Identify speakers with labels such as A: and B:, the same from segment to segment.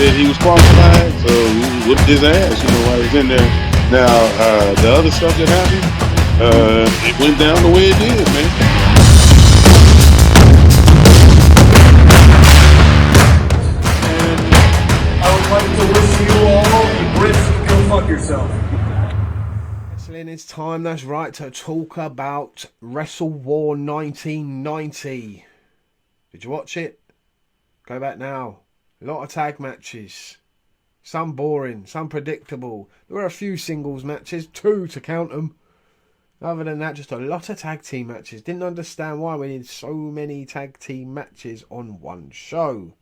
A: said he was qualified, so he whooped his ass, while he was in there. Now, the other stuff that happened, it went down the way it did, man.
B: I would like to wish you all the Brits to go fuck yourself.
C: Wrestling, it's time, that's right, to talk about WrestleWar 1990. Did you watch it? Go back now. A lot of tag matches. Some boring, some predictable. There were a few singles matches, 2 to count them. Other than that, just a lot of tag team matches. Didn't understand why we need so many tag team matches on one show.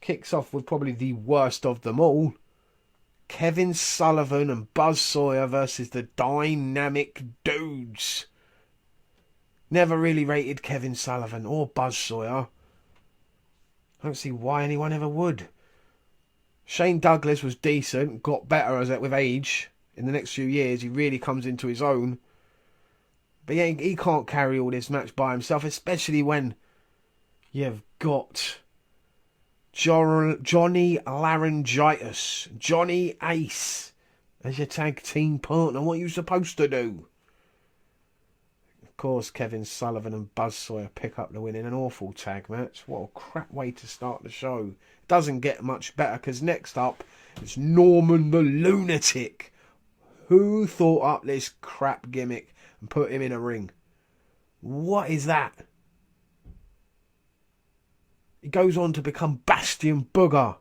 C: Kicks off with probably the worst of them all. Kevin Sullivan and Buzz Sawyer versus the Dynamic Dudes. Never really rated Kevin Sullivan or Buzz Sawyer. I don't see why anyone ever would. Shane Douglas was decent, got better with age. In the next few years, he really comes into his own. But yeah, he can't carry all this match by himself, especially when you've got Johnny Laryngitis, Johnny Ace as your tag team partner. What are you supposed to do? Of course, Kevin Sullivan and Buzz Sawyer pick up the win in an awful tag match. What a crap way to start the show. Doesn't get much better, because next up it's Norman the Lunatic. Who thought up this crap gimmick and put him in a ring? What is that? He goes on to become Bastion Booger.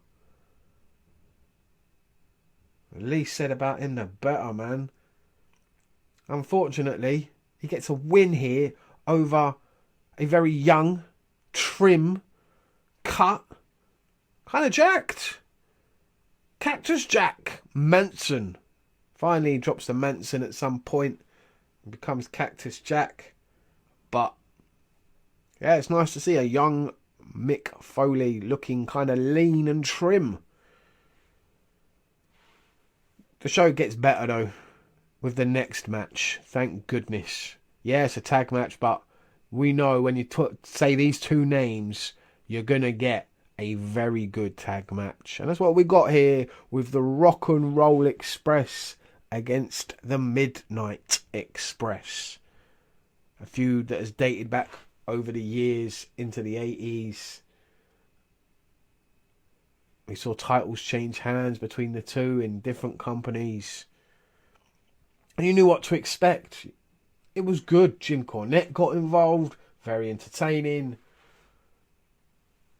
C: The least said about him, the better, man. Unfortunately, he gets a win here over a very young, trim, cut, kind of jacked Cactus Jack Manson. Finally, he drops the Manson at some point and becomes Cactus Jack. But yeah, it's nice to see a young Mick Foley looking kind of lean and trim. The show gets better though with the next match. Thank goodness. Yeah, it's a tag match, but we know when you say these two names, you're going to get a very good tag match. And that's what we got here with the Rock and Roll Express against the Midnight Express. A feud that has dated back over the years into the 80s. We saw titles change hands between the two in different companies. And you knew what to expect. It was good. Jim Cornette got involved. Very entertaining.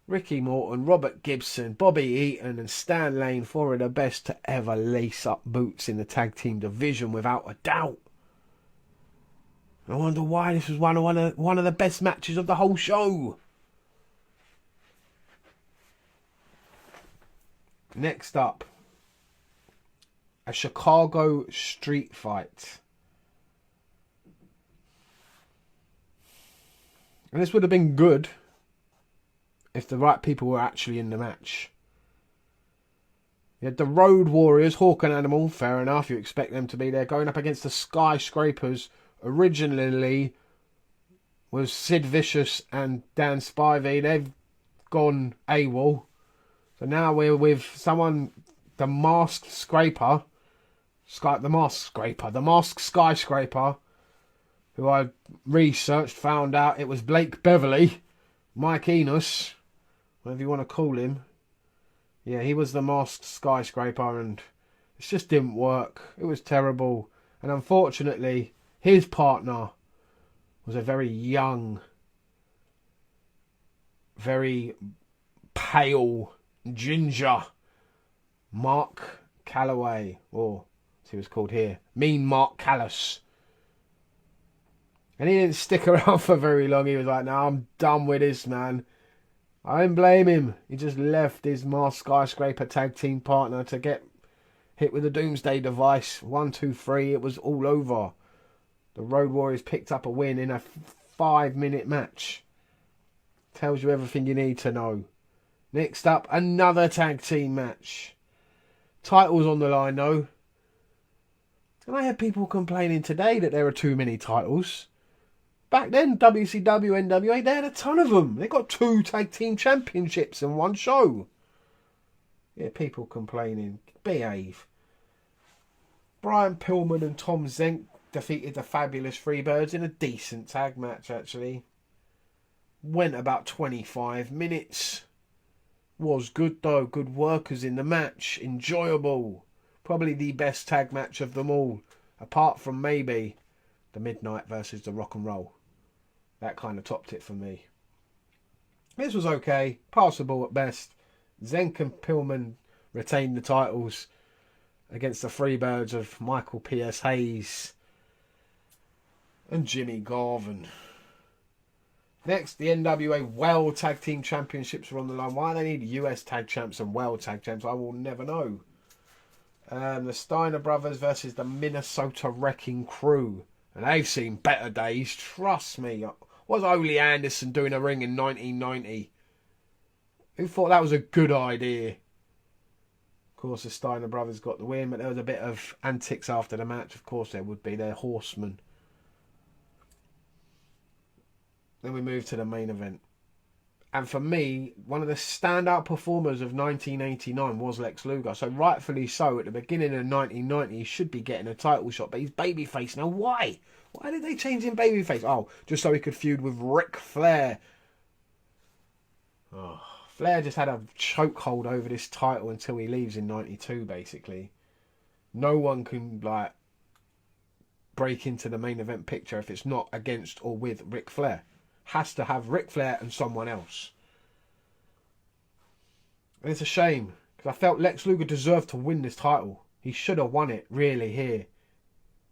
C: Ricky Morton, Robert Gibson, Bobby Eaton and Stan Lane, 4 of the best to ever lace up boots in the tag team division without a doubt. I wonder why this was one of the best matches of the whole show. Next up, a Chicago street fight. And this would have been good if the right people were actually in the match. You had the Road Warriors, Hawk and Animal, fair enough, you expect them to be there, going up against the Skyscrapers. Originally was Sid Vicious and Dan Spivey. They've gone AWOL. So now we're with someone, the Masked Scraper, the Masked Skyscraper, who I researched, found out it was Blake Beverly, Mike Enos, whatever you want to call him. Yeah, he was the Masked Skyscraper, and it just didn't work. It was terrible. And unfortunately, his partner was a very young, very pale ginger Mark Calloway, or as he was called here, Mean Mark Callis. And he didn't stick around for very long. He was like, "No, I'm done with this, man." I don't blame him. He just left his Masked Skyscraper tag team partner to get hit with a Doomsday device. 1, 2, 3, it was all over. The Road Warriors picked up a win in a 5-minute match. Tells you everything you need to know. Next up, another tag team match. Titles on the line though. And I had people complaining today that there are too many titles. Back then, WCW, NWA, they had a ton of them. They got 2 tag team championships in one show. Yeah, people complaining. Behave. Brian Pillman and Tom Zenk defeated the Fabulous Freebirds in a decent tag match, actually. Went about 25 minutes. Was good though. Good workers in the match. Enjoyable. Probably the best tag match of them all. Apart from maybe the Midnight versus the Rock and Roll. That kind of topped it for me. This was okay. Passable at best. Zenk and Pillman retained the titles against the Freebirds of Michael P.S. Hayes and Jimmy Garvin. Next, the NWA World Tag Team Championships were on the line. Why they need US Tag Champs and World Tag Champs, I will never know. The Steiner Brothers versus the Minnesota Wrecking Crew. And they've seen better days, trust me. Was Ole Anderson doing a ring in 1990? Who thought that was a good idea? Of course, the Steiner Brothers got the win, but there was a bit of antics after the match. Of course there would be. They're horsemen. Then we move to the main event. And for me, one of the standout performers of 1989 was Lex Luger. So rightfully so, at the beginning of 1990, he should be getting a title shot. But he's babyface. Now why? Why did they change him babyface? Oh, just so he could feud with Ric Flair. Oh, Flair just had a chokehold over this title until he leaves in 92, basically. No one can, like, break into the main event picture if it's not against or with Ric Flair. Has to have Ric Flair and someone else. And it's a shame, because I felt Lex Luger deserved to win this title. He should have won it, really, here.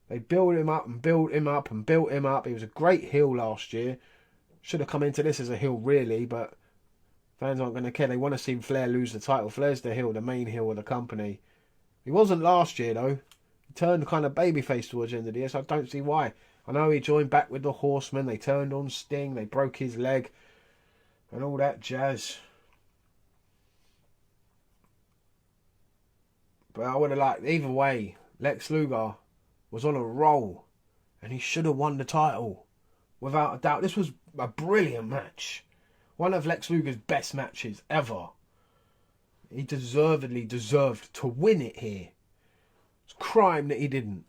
C: They built him up and built him up and built him up. He was a great heel last year. Should have come into this as a heel, really, but fans aren't going to care. They want to see Flair lose the title. Flair's the heel, the main heel of the company. He wasn't last year, though. He turned kind of babyface towards the end of the year, so I don't see why. I know he joined back with the Horsemen. They turned on Sting. They broke his leg. And all that jazz. But I would have liked, either way, Lex Luger was on a roll. And he should have won the title. Without a doubt. This was a brilliant match. One of Lex Luger's best matches ever. He deservedly deserved to win it here. It's a crime that he didn't.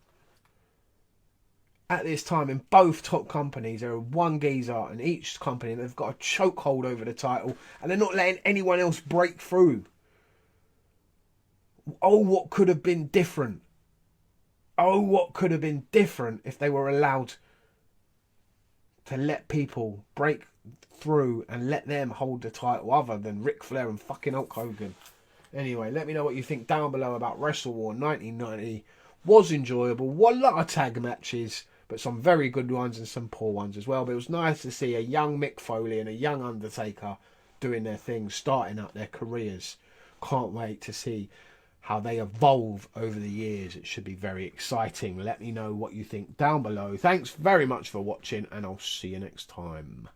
C: At this time, in both top companies, there are one geezer in each company. They've got a chokehold over the title, and they're not letting anyone else break through. Oh, what could have been different? Oh, what could have been different if they were allowed to let people break through and let them hold the title other than Ric Flair and fucking Hulk Hogan. Anyway, let me know what you think down below about WrestleWar 1990. Was enjoyable. A lot of tag matches, but some very good ones and some poor ones as well. But it was nice to see a young Mick Foley and a young Undertaker doing their thing, starting out their careers. Can't wait to see how they evolve over the years. It should be very exciting. Let me know what you think down below. Thanks very much for watching, and I'll see you next time.